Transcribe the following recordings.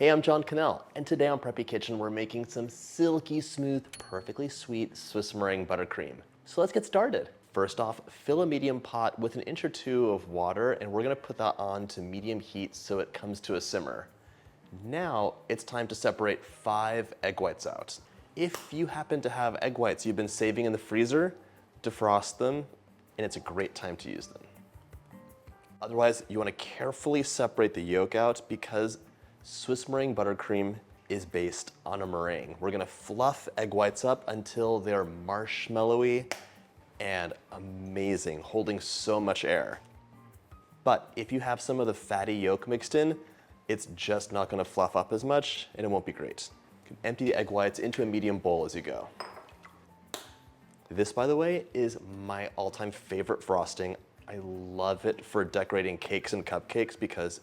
Hey, I'm John Cannell, and today on Preppy Kitchen we're making some silky smooth, perfectly sweet Swiss meringue buttercream. So let's get started. First off, fill a medium pot with an inch or two of water, and we're gonna put that on to medium heat so it comes to a simmer. Now it's time to separate 5 egg whites out. If you happen to have egg whites you've been saving in the freezer, defrost them, and it's a great time to use them. Otherwise, you want to carefully separate the yolk out because Swiss meringue buttercream is based on a meringue. We're gonna fluff egg whites up until they're marshmallowy and amazing, holding so much air. But if you have some of the fatty yolk mixed in, it's just not gonna fluff up as much and it won't be great. You can empty the egg whites into a medium bowl as you go. This, by the way, is my all-time favorite frosting. I love it for decorating cakes and cupcakes because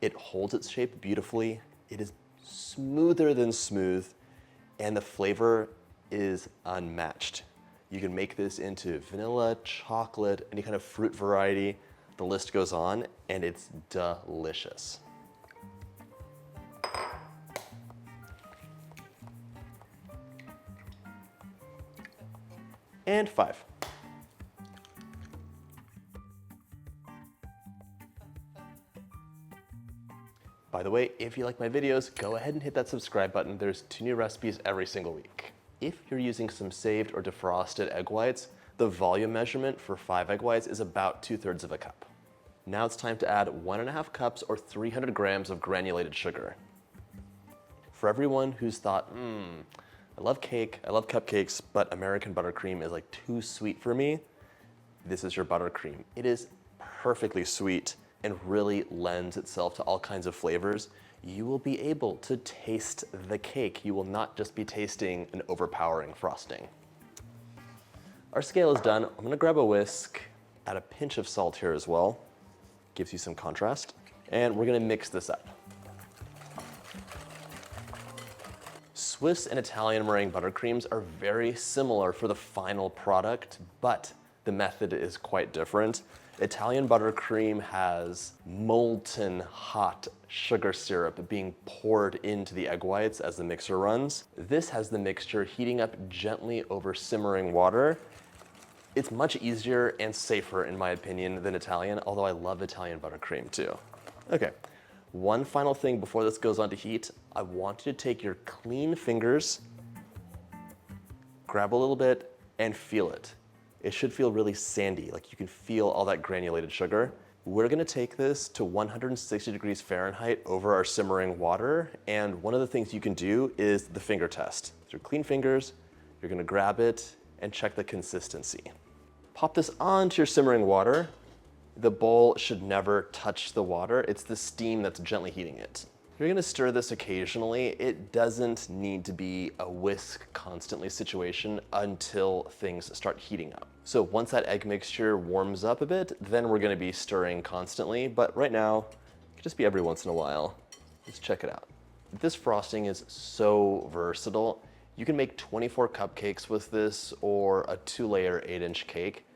it holds its shape beautifully. It is smoother than smooth, and the flavor is unmatched. You can make this into vanilla, chocolate, any kind of fruit variety. The list goes on, and it's delicious. And 5. By the way, if you like my videos, go ahead and hit that subscribe button. There's 2 new recipes every single week. If you're using some saved or defrosted egg whites, the volume measurement for 5 egg whites is about 2/3 of a cup. Now it's time to add 1.5 cups or 300 grams of granulated sugar. For everyone who's thought, I love cake, I love cupcakes, but American buttercream is like too sweet for me, this is your buttercream. It is perfectly sweet and really lends itself to all kinds of flavors. You will be able to taste the cake. You will not just be tasting an overpowering frosting. Our scale is done. I'm gonna grab a whisk, add a pinch of salt here as well. Gives you some contrast. And we're gonna mix this up. Swiss and Italian meringue buttercreams are very similar for the final product, but the method is quite different. Italian buttercream has molten hot sugar syrup being poured into the egg whites as the mixer runs. This has the mixture heating up gently over simmering water. It's much easier and safer in my opinion than Italian, although I love Italian buttercream too. Okay, one final thing before this goes on to heat. I want you to take your clean fingers, grab a little bit and feel it. It should feel really sandy, like you can feel all that granulated sugar. We're gonna take this to 160 degrees Fahrenheit over our simmering water, and one of the things you can do is the finger test. With your clean fingers, you're gonna grab it and check the consistency. Pop this onto your simmering water. The bowl should never touch the water. It's the steam that's gently heating it. You're gonna stir this occasionally. It doesn't need to be a whisk constantly situation until things start heating up. So once that egg mixture warms up a bit, then we're gonna be stirring constantly, but right now, it could just be every once in a while. Let's check it out. This frosting is so versatile. You can make 24 cupcakes with this or a 2-layer 8-inch cake.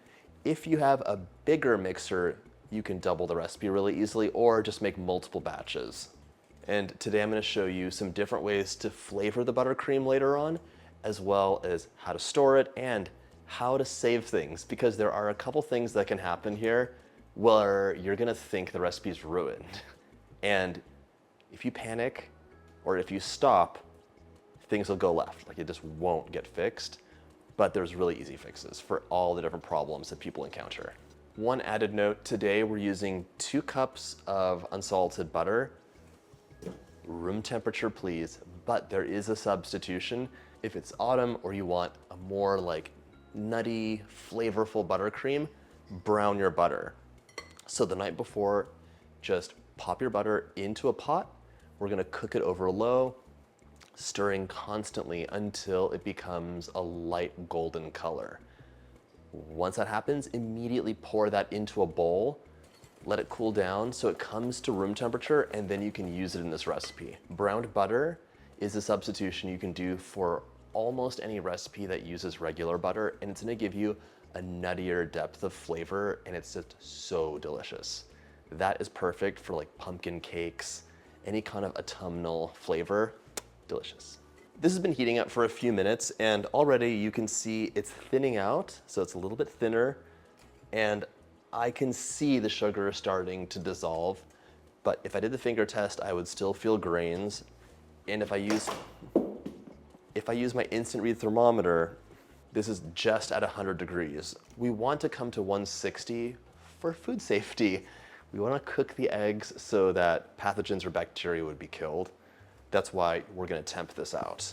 If you have a bigger mixer, you can double the recipe really easily or just make multiple batches. And today I'm gonna show you some different ways to flavor the buttercream later on, as well as how to store it and how to save things, because there are a couple things that can happen here where you're gonna think the recipe's ruined. And if you panic or if you stop, things will go left, like it just won't get fixed. But there's really easy fixes for all the different problems that people encounter. One added note, today we're using 2 cups of unsalted butter. Room temperature, please, but there is a substitution. If it's autumn or you want a more like nutty, flavorful buttercream, brown your butter. So the night before, just pop your butter into a pot. We're gonna cook it over low, stirring constantly until it becomes a light golden color. Once that happens, immediately pour that into a bowl. Let it cool down so it comes to room temperature, and then you can use it in this recipe. Browned butter is a substitution you can do for almost any recipe that uses regular butter, and it's gonna give you a nuttier depth of flavor, and it's just so delicious. That is perfect for like pumpkin cakes any kind of autumnal flavor. Delicious. This has been heating up for a few minutes, and already you can see it's thinning out, so it's a little bit thinner, and I can see the sugar starting to dissolve. But if I did the finger test, I would still feel grains. And if I use my instant read thermometer, this is just at 100 degrees. We want to come to 160 for food safety. We want to cook the eggs so that pathogens or bacteria would be killed. That's why we're going to temp this out.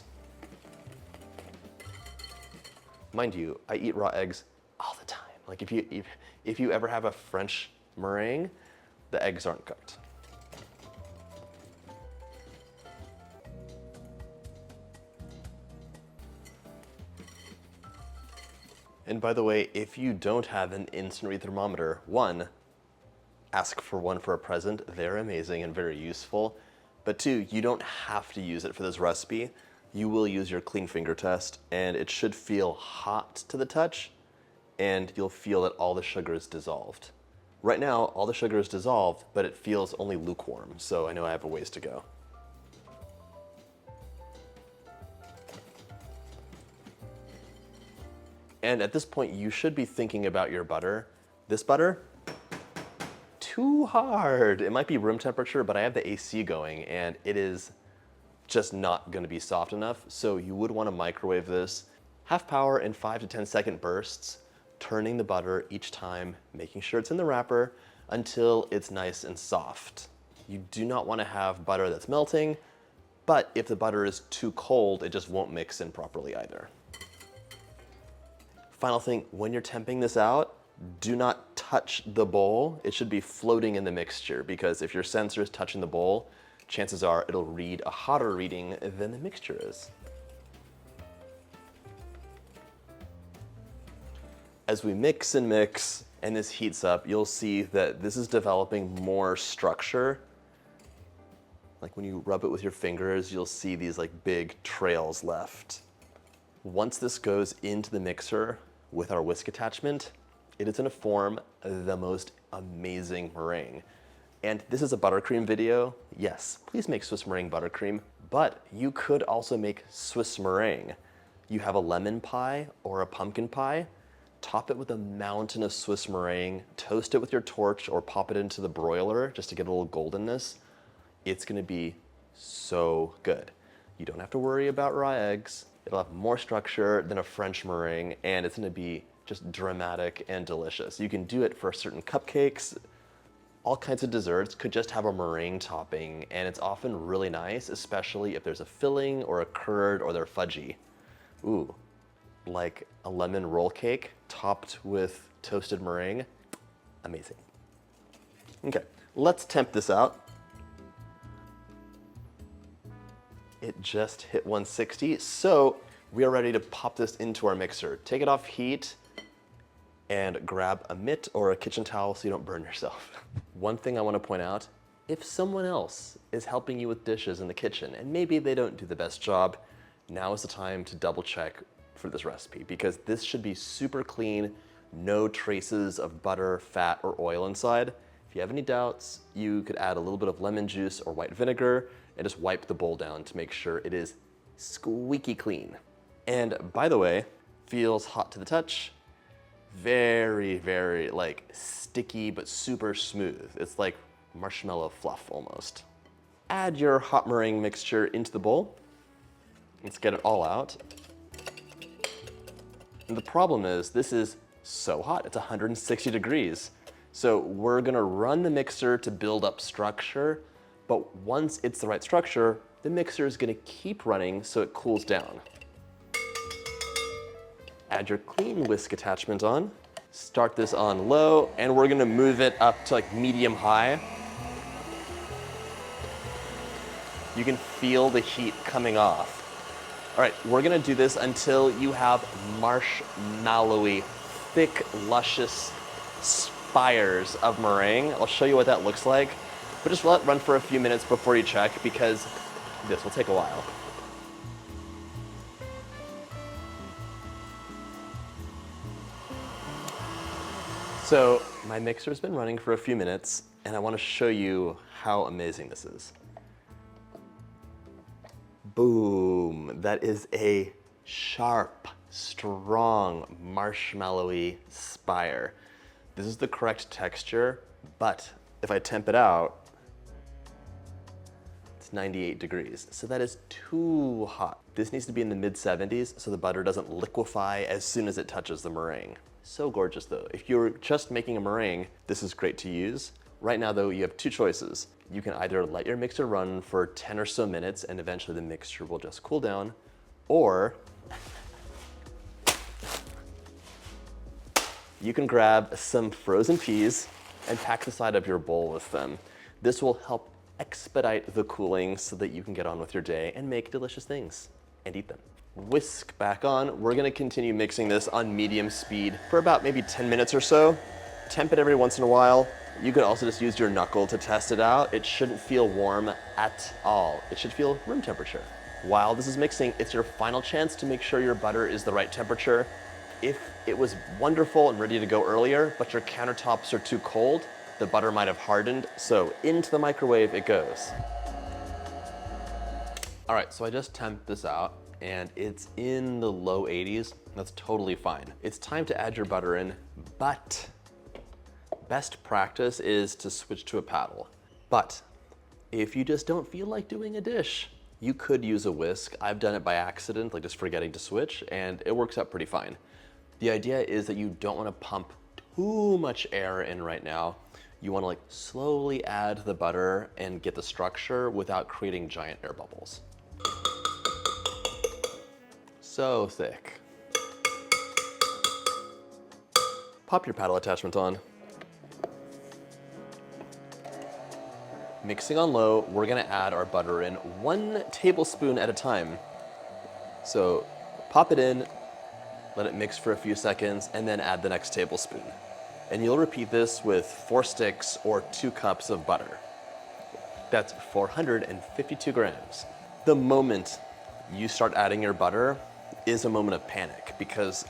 Mind you, I eat raw eggs all the time. Like if you ever have a French meringue, the eggs aren't cooked. And by the way, if you don't have an instant read thermometer, one, ask for one for a present. They're amazing and very useful. But two, you don't have to use it for this recipe. You will use your clean finger test, and it should feel hot to the touch, and you'll feel that all the sugar is dissolved. Right now, all the sugar is dissolved, but it feels only lukewarm, so I know I have a ways to go. And at this point, you should be thinking about your butter. This butter, too hard. It might be room temperature, but I have the AC going, and it is just not gonna be soft enough. So you would wanna microwave this half power in 5 to 10 second bursts, turning the butter each time, making sure it's in the wrapper until it's nice and soft. You do not wanna have butter that's melting, but if the butter is too cold, it just won't mix in properly either. Final thing, when you're temping this out, do not touch the bowl. It should be floating in the mixture, because if your sensor is touching the bowl, chances are it'll read a hotter reading than the mixture is. As we mix and this heats up, you'll see that this is developing more structure. Like when you rub it with your fingers, you'll see these like big trails left. Once this goes into the mixer with our whisk attachment, it is gonna form the most amazing meringue. And this is a buttercream video. Yes, please make Swiss meringue buttercream, but you could also make Swiss meringue. You have a lemon pie or a pumpkin pie, top it with a mountain of Swiss meringue, toast it with your torch or pop it into the broiler just to get a little goldenness. It's gonna be so good. You don't have to worry about raw eggs. It'll have more structure than a French meringue, and it's gonna be just dramatic and delicious. You can do it for certain cupcakes. All kinds of desserts could just have a meringue topping, and it's often really nice, especially if there's a filling or a curd or they're fudgy. Ooh, like a lemon roll cake topped with toasted meringue. Amazing. Okay, let's temp this out. It just hit 160, so we are ready to pop this into our mixer. Take it off heat and grab a mitt or a kitchen towel so you don't burn yourself. One thing I want to point out, if someone else is helping you with dishes in the kitchen and maybe they don't do the best job, now is the time to double check for this recipe, because this should be super clean, no traces of butter, fat, or oil inside. If you have any doubts, you could add a little bit of lemon juice or white vinegar and just wipe the bowl down to make sure it is squeaky clean. And by the way, feels hot to the touch. Very, very like sticky, but super smooth. It's like marshmallow fluff almost. Add your hot meringue mixture into the bowl. Let's get it all out. And the problem is this is so hot, it's 160 degrees. So we're gonna run the mixer to build up structure, but once it's the right structure, the mixer is gonna keep running so it cools down. Add your clean whisk attachment on. Start this on low, and we're gonna move it up to like medium high. You can feel the heat coming off. All right, we're gonna do this until you have marshmallowy, thick, luscious spires of meringue. I'll show you what that looks like, but just let it run for a few minutes before you check, because this will take a while. So my mixer's been running for a few minutes, and I want to show you how amazing this is. Boom. That is a sharp, strong, marshmallowy spire. This is the correct texture, but if I temp it out, it's 98 degrees. So that is too hot. This needs to be in the mid 70s so the butter doesn't liquefy as soon as it touches the meringue. So gorgeous though. If you're just making a meringue, this is great to use. Right now though, you have two choices. You can either let your mixer run for 10 or so minutes and eventually the mixture will just cool down, or you can grab some frozen peas and pack the side of your bowl with them. This will help expedite the cooling so that you can get on with your day and make delicious things and eat them. Whisk back on. We're gonna continue mixing this on medium speed for about maybe 10 minutes or so. Temp it every once in a while. You could also just use your knuckle to test it out. It shouldn't feel warm at all. It should feel room temperature. While this is mixing, it's your final chance to make sure your butter is the right temperature. If it was wonderful and ready to go earlier, but your countertops are too cold, the butter might have hardened, so into the microwave it goes. All right, so I just temped this out and it's in the low 80s. That's totally fine. It's time to add your butter in, but best practice is to switch to a paddle. But if you just don't feel like doing a dish, you could use a whisk. I've done it by accident, like just forgetting to switch, and it works out pretty fine. The idea is that you don't want to pump too much air in right now. You want to like slowly add the butter and get the structure without creating giant air bubbles. So thick. Pop your paddle attachment on. Mixing on low, we're gonna add our butter in 1 tablespoon at a time. So pop it in, let it mix for a few seconds, and then add the next tablespoon. And you'll repeat this with 4 sticks or 2 cups of butter. That's 452 grams. The moment you start adding your butter is a moment of panic because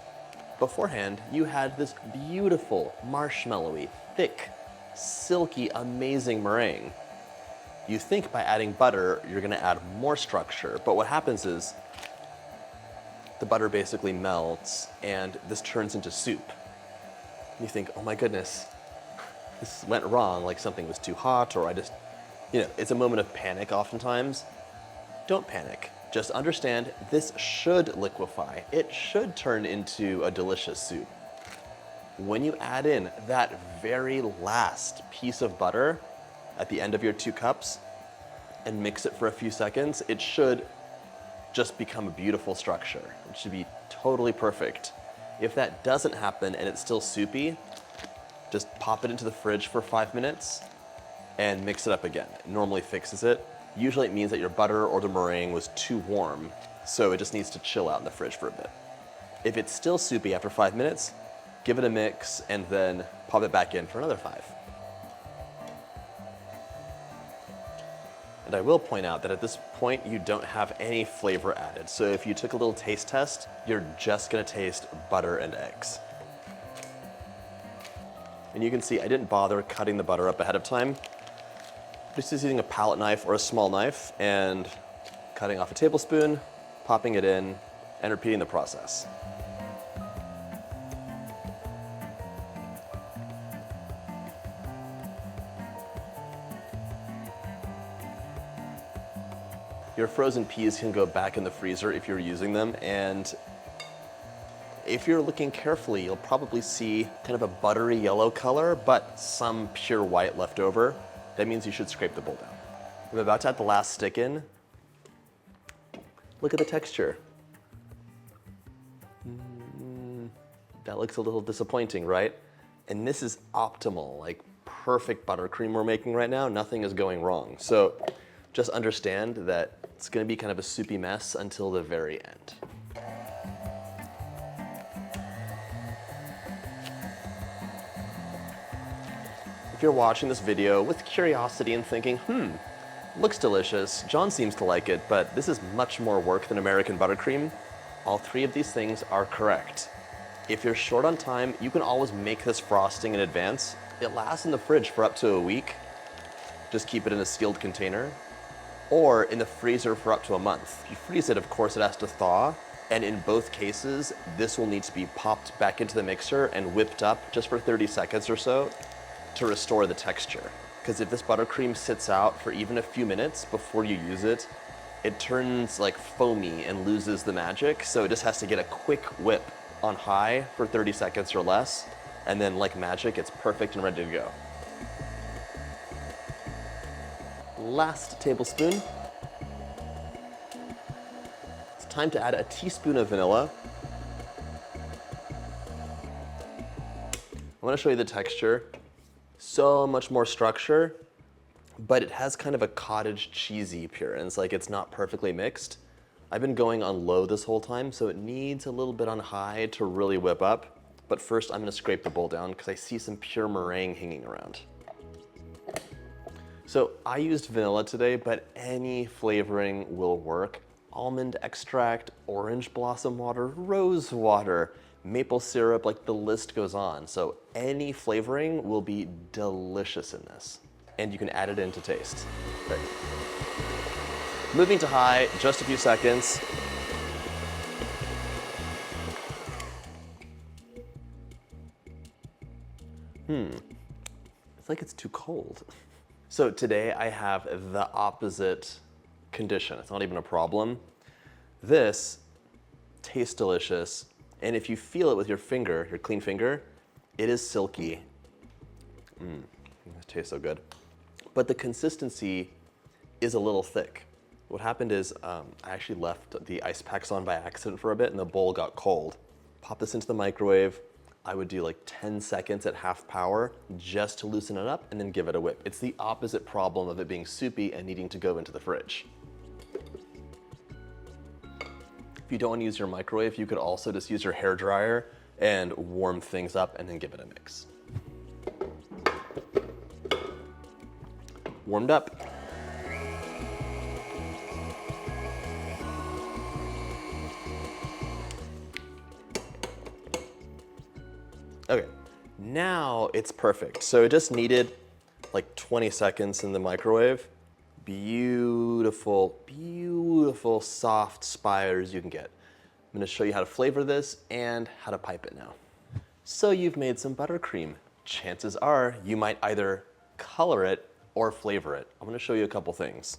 beforehand you had this beautiful, marshmallowy, thick, silky, amazing meringue. You think by adding butter, you're gonna add more structure, but what happens is the butter basically melts and this turns into soup. You think, oh my goodness, this went wrong, like something was too hot or I just, it's a moment of panic oftentimes. Don't panic. Just understand this should liquefy. It should turn into a delicious soup. When you add in that very last piece of butter at the end of your 2 cups and mix it for a few seconds, it should just become a beautiful structure. It should be totally perfect. If that doesn't happen and it's still soupy, just pop it into the fridge for 5 minutes and mix it up again. It normally fixes it. Usually it means that your butter or the meringue was too warm, so it just needs to chill out in the fridge for a bit. If it's still soupy after 5 minutes, give it a mix and then pop it back in for another 5. And I will point out that at this point, you don't have any flavor added. So if you took a little taste test, you're just gonna taste butter and eggs. And you can see I didn't bother cutting the butter up ahead of time. Just using a palette knife or a small knife and cutting off a tablespoon, popping it in, and repeating the process. Your frozen peas can go back in the freezer if you're using them, and if you're looking carefully, you'll probably see kind of a buttery yellow color, but some pure white left over. That means you should scrape the bowl down. I'm about to add the last stick in. Look at the texture. That looks a little disappointing, right? And this is optimal, like perfect buttercream we're making right now. Nothing is going wrong. So just understand that it's gonna be kind of a soupy mess until the very end. If you're watching this video with curiosity and thinking, looks delicious, John seems to like it, but this is much more work than American buttercream, all 3 of these things are correct. If you're short on time, you can always make this frosting in advance. It lasts in the fridge for up to a week. Just keep it in a sealed container. or in the freezer for up to a month. If you freeze it, of course, it has to thaw. And in both cases, this will need to be popped back into the mixer and whipped up just for 30 seconds or so to restore the texture. Because if this buttercream sits out for even a few minutes before you use it, it turns like foamy and loses the magic. So it just has to get a quick whip on high for 30 seconds or less. And then like magic, it's perfect and ready to go. Last tablespoon. It's time to add a teaspoon of vanilla. I want to show you the texture. So much more structure, but it has kind of a cottage cheesy appearance, like it's not perfectly mixed. I've been going on low this whole time, so it needs a little bit on high to really whip up. But first I'm gonna scrape the bowl down because I see some pure meringue hanging around. So I used vanilla today, but any flavoring will work. Almond extract, orange blossom water, rose water, maple syrup, like the list goes on. So any flavoring will be delicious in this. And you can add it in to taste. Right. Moving to high, just a few seconds. It's like it's too cold. So today I have the opposite condition. It's not even a problem. This tastes delicious. And if you feel it with your finger, your clean finger, it is silky. It tastes so good. But the consistency is a little thick. What happened is I actually left the ice packs on by accident for a bit and the bowl got cold. Pop this into the microwave. I would do like 10 seconds at half power just to loosen it up and then give it a whip. It's the opposite problem of it being soupy and needing to go into the fridge. If you don't want to use your microwave, you could also just use your hair dryer and warm things up and then give it a mix. Warmed up. Okay, now it's perfect. So it just needed like 20 seconds in the microwave. Beautiful, beautiful soft spires you can get. I'm gonna show you how to flavor this and how to pipe it now. So you've made some buttercream. Chances are you might either color it or flavor it. I'm gonna show you a couple things.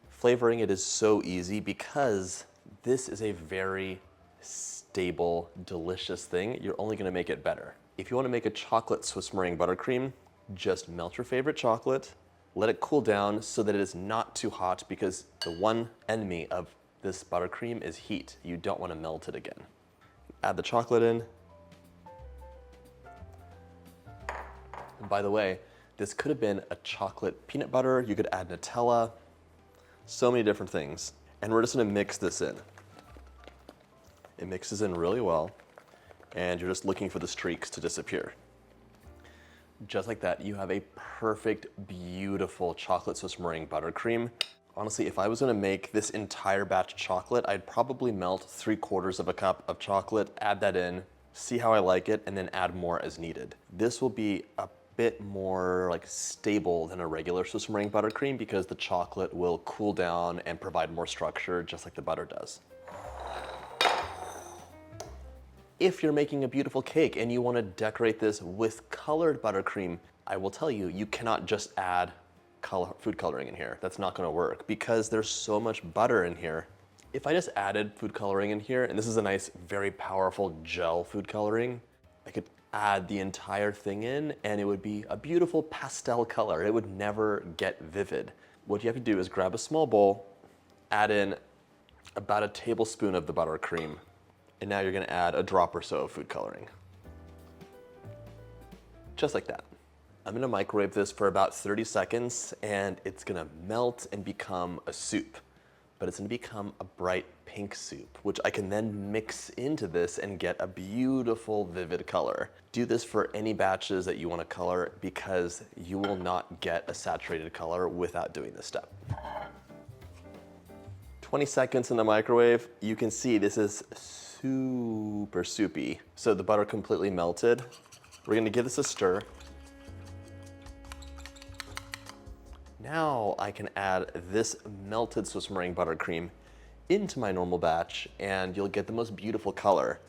Flavoring it is so easy because this is a very stable, delicious thing. You're only gonna make it better. If you wanna make a chocolate Swiss meringue buttercream, just melt your favorite chocolate, let it cool down so that it is not too hot because the one enemy of this buttercream is heat. You don't wanna melt it again. Add the chocolate in. And by the way, this could have been a chocolate peanut butter. You could add Nutella, so many different things. And we're just gonna mix this in. It mixes in really well, and you're just looking for the streaks to disappear. Just like that, you have a perfect, beautiful chocolate Swiss meringue buttercream. Honestly, if I was gonna make this entire batch of chocolate, I'd probably melt 3/4 of a cup of chocolate, add that in, see how I like it, and then add more as needed. This will be a bit more like stable than a regular Swiss meringue buttercream because the chocolate will cool down and provide more structure just like the butter does. If you're making a beautiful cake and you want to decorate this with colored buttercream, I will tell you, you cannot just add food coloring in here. That's not going to work because there's so much butter in here. If I just added food coloring in here, and this is a nice, very powerful gel food coloring, I could add the entire thing in and it would be a beautiful pastel color. It would never get vivid. What you have to do is grab a small bowl, add in about a tablespoon of the buttercream, and now you're gonna add a drop or so of food coloring. Just like that. I'm gonna microwave this for about 30 seconds and it's gonna melt and become a soup. But it's gonna become a bright pink soup, which I can then mix into this and get a beautiful vivid color. Do this for any batches that you wanna color because you will not get a saturated color without doing this step. 20 seconds in the microwave, you can see this is super soupy. So the butter completely melted. We're gonna give this a stir. Now I can add this melted Swiss meringue buttercream into my normal batch and you'll get the most beautiful color.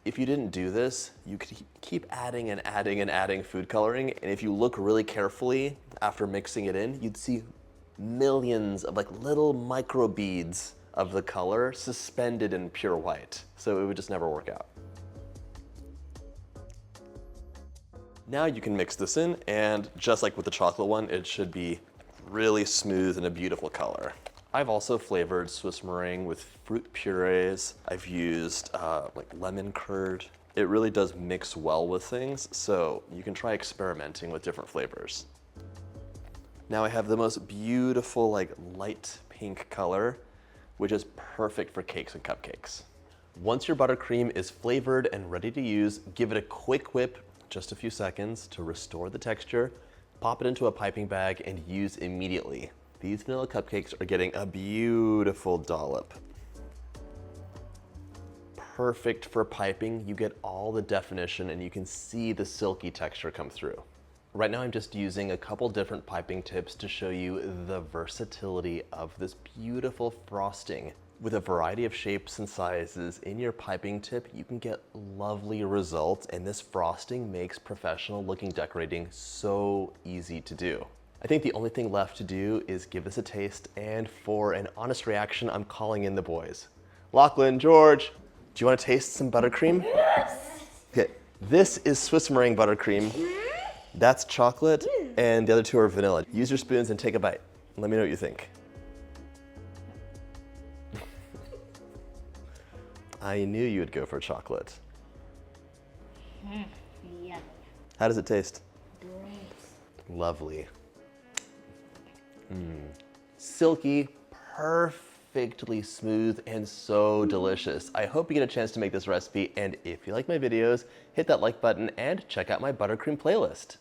If you didn't do this, you could keep adding and adding and adding food coloring, and if you look really carefully after mixing it in, you'd see millions of like little micro beads of the color suspended in pure white. So it would just never work out. Now you can mix this in, and just like with the chocolate one, it should be really smooth and a beautiful color. I've also flavored Swiss meringue with fruit purees. I've used like lemon curd. It really does mix well with things, so you can try experimenting with different flavors. Now I have the most beautiful like light pink color, which is perfect for cakes and cupcakes. Once your buttercream is flavored and ready to use, give it a quick whip, just a few seconds to restore the texture, pop it into a piping bag and use immediately. These vanilla cupcakes are getting a beautiful dollop. Perfect for piping. You get all the definition and you can see the silky texture come through. Right now I'm just using a couple different piping tips to show you the versatility of this beautiful frosting. With a variety of shapes and sizes in your piping tip, you can get lovely results, and this frosting makes professional looking decorating so easy to do. I think the only thing left to do is give this a taste, and for an honest reaction, I'm calling in the boys. Lachlan, George, do you want to taste some buttercream? Yes! Okay, this is Swiss meringue buttercream. That's chocolate, and the other two are vanilla. Use your spoons and take a bite. Let me know what you think. I knew you would go for chocolate. Yeah. How does it taste? Great. Lovely. Silky, perfectly smooth, and so delicious. I hope you get a chance to make this recipe, and if you like my videos, hit that like button and check out my buttercream playlist.